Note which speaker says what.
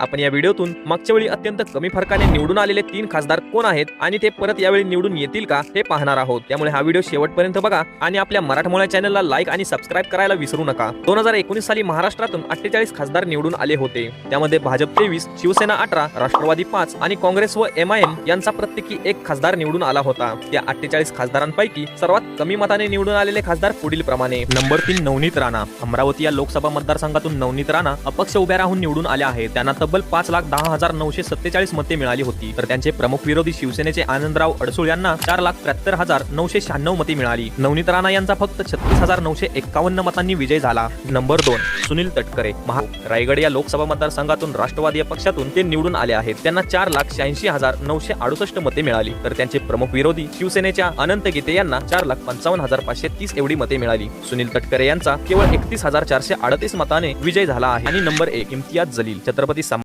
Speaker 1: आपण या व्हिडिओतून मागच्या वेळी अत्यंत कमी फरकाने निवडून आलेले 3 खासदार कोण आहेत आणि ते परत यावेळी निवडून येतील का हे पाहणार आहोत। त्यामुळे हा व्हिडिओ शेवटपर्यंत बघा आणि आपल्या मराठमोळ्या चॅनलला लाईक आणि सबस्क्राईब करायला विसरू नका। 2019 साली महाराष्ट्रातून 48 खासदार निवडून आले होते। त्यामध्ये भाजप 23, शिवसेना 18, राष्ट्रवादी 5 आणि काँग्रेस व MIM यांचा प्रत्येकी 1 खासदार निवडून आला होता। त्या 48 खासदारांपैकी सर्वात कमी मताने निवडून आलेले खासदार पुढील प्रमाणे। नंबर 3 नवनीत राणा। अमरावती या लोकसभा मतदारसंघातून नवनीत राणा अपक्ष उभ्या राहून निवडून आले आहेत। त्यांना तब्बल 5,10,947 मते मिळाली होती, तर त्यांचे प्रमुख विरोधी शिवसेनेचे आनंदराव अडसूळ यांना 4,73,996 मते मिळाली। नवनीत राणा यांचा फक्त 36,951 मतांनी विजय झाला। नंबर 2 सुनील तटकरे। रायगड या लोकसभा मतदारसंघातून राष्ट्रवादी पक्षातून ते निवडून आले आहेत। त्यांना 4,86,968 मते मिळाली, तर त्यांचे प्रमुख विरोधी शिवसेनेच्या अनंत गीते यांना 4,55,530 एवढी मते मिळाली। सुनील तटकरे यांचा केवळ 31,438 मताने विजय झाला आहे। आणि नंबर 1 इम्तियाज जलील। छत्रपती